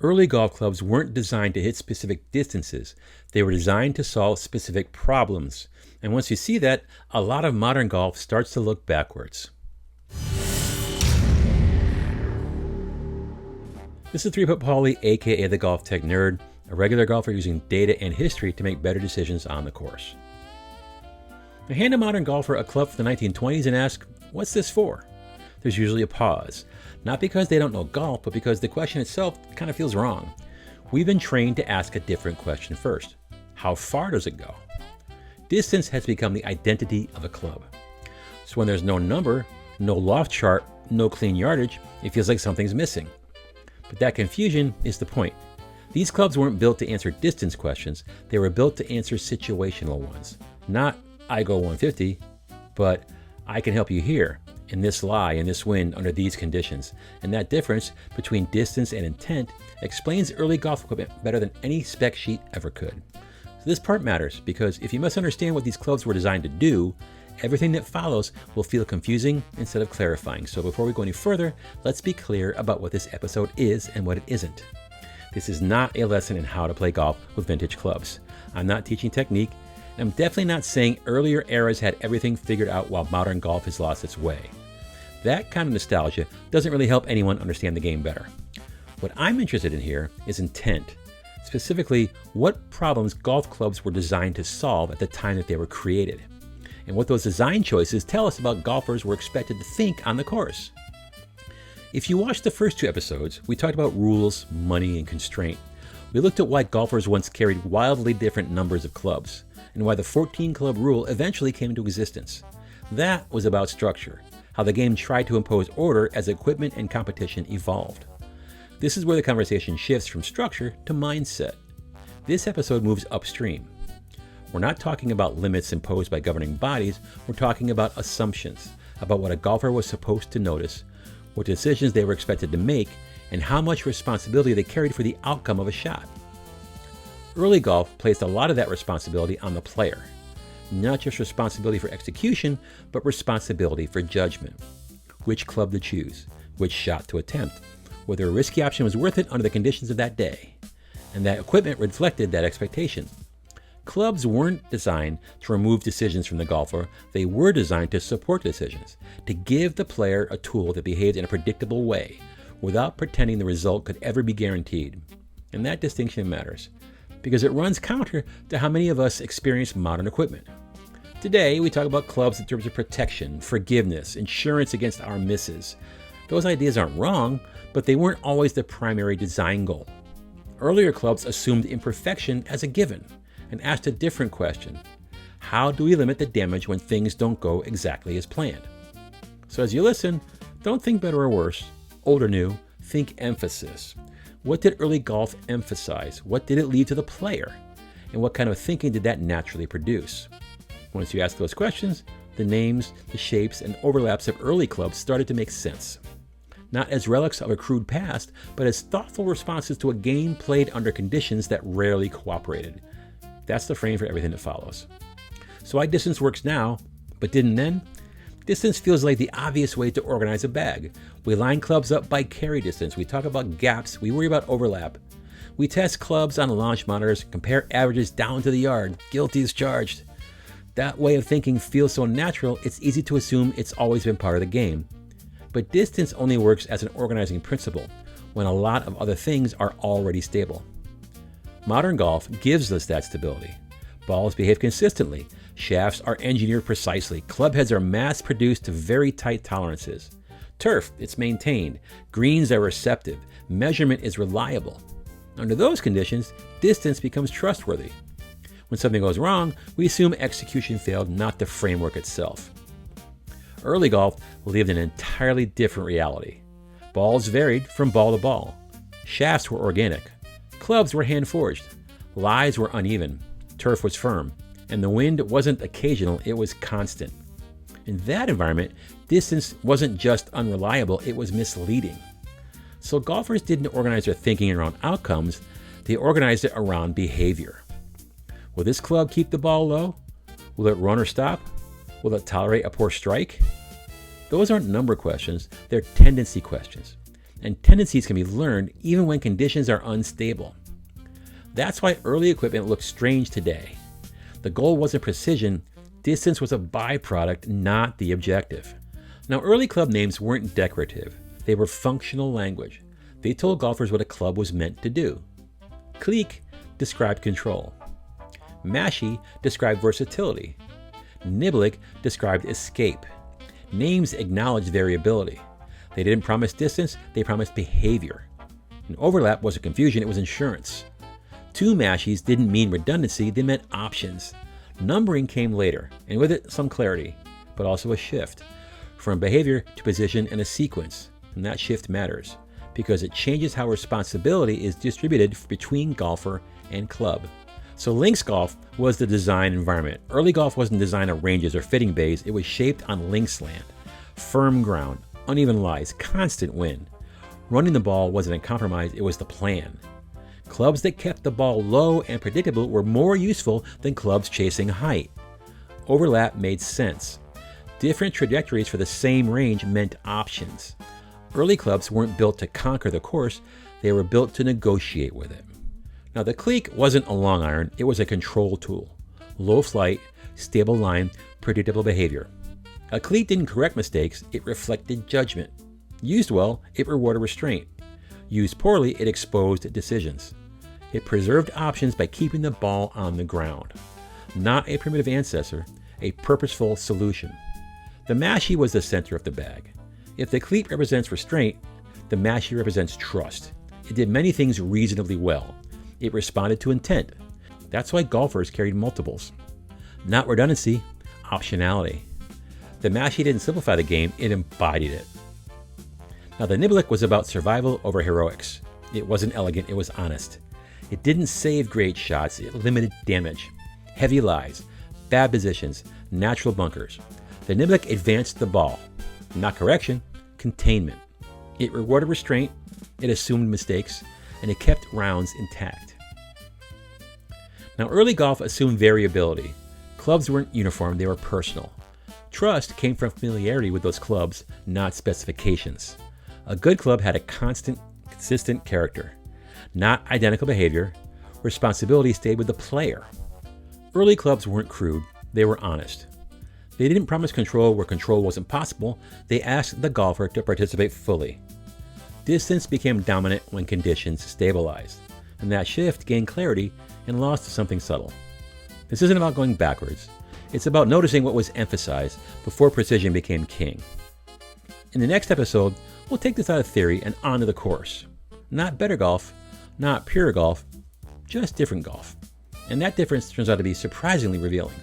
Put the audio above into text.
Early golf clubs weren't designed to hit specific distances. They were designed to solve specific problems. And once you see that, a lot of modern golf starts to look backwards. This is 3-Putt Paulie, aka the Golf Tech Nerd, a regular golfer using data and history to make better decisions on the course. I hand a modern golfer a club from the 1920s and ask, what's this for? There's usually a pause. Not because they don't know golf, but because the question itself kind of feels wrong. We've been trained to ask a different question first. How far does it go? Distance has become the identity of a club. So when there's no number, no loft chart, no clean yardage, it feels like something's missing. But that confusion is the point. These clubs weren't built to answer distance questions, they were built to answer situational ones. Not, I go 150, but I can help you here, in this lie, in this wind, under these conditions. And that difference between distance and intent explains early golf equipment better than any spec sheet ever could. So this part matters because if you misunderstand what these clubs were designed to do, everything that follows will feel confusing instead of clarifying. So before we go any further, let's be clear about what this episode is and what it isn't. This is not a lesson in how to play golf with vintage clubs. I'm not teaching technique, and I'm definitely not saying earlier eras had everything figured out while modern golf has lost its way. That kind of nostalgia doesn't really help anyone understand the game better. What I'm interested in here is intent. Specifically, what problems golf clubs were designed to solve at the time that they were created, and what those design choices tell us about golfers were expected to think on the course. If you watched the first 2 episodes, we talked about rules, money, and constraint. We looked at why golfers once carried wildly different numbers of clubs, and why the 14-club rule eventually came into existence. That was about structure, how the game tried to impose order as equipment and competition evolved. This is where the conversation shifts from structure to mindset. This episode moves upstream. We're not talking about limits imposed by governing bodies, we're talking about assumptions, about what a golfer was supposed to notice, what decisions they were expected to make, and how much responsibility they carried for the outcome of a shot. Early golf placed a lot of that responsibility on the player. Not just responsibility for execution, but responsibility for judgment. Which club to choose, which shot to attempt, whether a risky option was worth it under the conditions of that day. And that equipment reflected that expectation. Clubs weren't designed to remove decisions from the golfer, they were designed to support decisions, to give the player a tool that behaved in a predictable way, without pretending the result could ever be guaranteed. And that distinction matters, because it runs counter to how many of us experience modern equipment. Today, we talk about clubs in terms of protection, forgiveness, insurance against our misses. Those ideas aren't wrong, but they weren't always the primary design goal. Earlier clubs assumed imperfection as a given, and asked a different question. How do we limit the damage when things don't go exactly as planned? So as you listen, don't think better or worse, old or new, think emphasis. What did early golf emphasize? What did it leave to the player? And what kind of thinking did that naturally produce? Once you ask those questions, the names, the shapes, and overlaps of early clubs started to make sense. Not as relics of a crude past, but as thoughtful responses to a game played under conditions that rarely cooperated. That's the frame for everything that follows. So why distance works now, but didn't then? Distance feels like the obvious way to organize a bag. We line clubs up by carry distance. We talk about gaps. We worry about overlap. We test clubs on launch monitors, compare averages down to the yard. Guilty as charged. That way of thinking feels so natural, it's easy to assume it's always been part of the game. But distance only works as an organizing principle, when a lot of other things are already stable. Modern golf gives us that stability. Balls behave consistently. Shafts are engineered precisely. Club heads are mass-produced to very tight tolerances. Turf, it's maintained. Greens are receptive. Measurement is reliable. Under those conditions, distance becomes trustworthy. When something goes wrong, we assume execution failed, not the framework itself. Early golf lived an entirely different reality. Balls varied from ball to ball. Shafts were organic. Clubs were hand-forged. Lies were uneven. Turf was firm. And the wind wasn't occasional, it was constant. In that environment, distance wasn't just unreliable, it was misleading. So golfers didn't organize their thinking around outcomes, they organized it around behavior. Will this club keep the ball low? Will it run or stop? Will it tolerate a poor strike? Those aren't number questions, they're tendency questions. and tendencies can be learned even when conditions are unstable. That's why early equipment looks strange today. The goal wasn't precision, distance was a byproduct, not the objective. Now, early club names weren't decorative, they were functional language. They told golfers what a club was meant to do. Clique described control. Mashie described versatility. Niblick described escape. Names acknowledged variability. They didn't promise distance, they promised behavior. And overlap wasn't confusion, it was insurance. Two Mashies didn't mean redundancy, they meant options. Numbering came later, and with it some clarity, but also a shift. From behavior to position and a sequence. And that shift matters, because it changes how responsibility is distributed between golfer and club. So links golf was the design environment. Early golf wasn't designed on ranges or fitting bays, it was shaped on links land. Firm ground, uneven lies, constant wind. Running the ball wasn't a compromise, it was the plan. Clubs that kept the ball low and predictable were more useful than clubs chasing height. Overlap made sense. Different trajectories for the same range meant options. Early clubs weren't built to conquer the course, they were built to negotiate with it. Now, the clique wasn't a long iron, it was a control tool. Low flight, stable line, predictable behavior. A clique didn't correct mistakes, it reflected judgment. Used well, it rewarded restraint. Used poorly, it exposed decisions. It preserved options by keeping the ball on the ground. Not a primitive ancestor, a purposeful solution. The Mashie was the center of the bag. If the cleat represents restraint, the Mashie represents trust. It did many things reasonably well. It responded to intent. That's why golfers carried multiples. Not redundancy, optionality. The Mashie didn't simplify the game, it embodied it. Now, the Niblick was about survival over heroics. It wasn't elegant, it was honest. It didn't save great shots, it limited damage. Heavy lies, bad positions, natural bunkers. The Niblick advanced the ball. Not correction, containment. It rewarded restraint, it assumed mistakes, and it kept rounds intact. Now, early golf assumed variability. Clubs weren't uniform, they were personal. Trust came from familiarity with those clubs, not specifications. A good club had a consistent character, not identical behavior. Responsibility stayed with the player. Early clubs weren't crude, they were honest. They didn't promise control where control wasn't possible, they asked the golfer to participate fully. Distance became dominant when conditions stabilized, and that shift gained clarity and lost something subtle. This isn't about going backwards, it's about noticing what was emphasized before precision became king. In the next episode, we'll take this out of theory and onto the course. Not better golf, not pure golf, just different golf. And that difference turns out to be surprisingly revealing.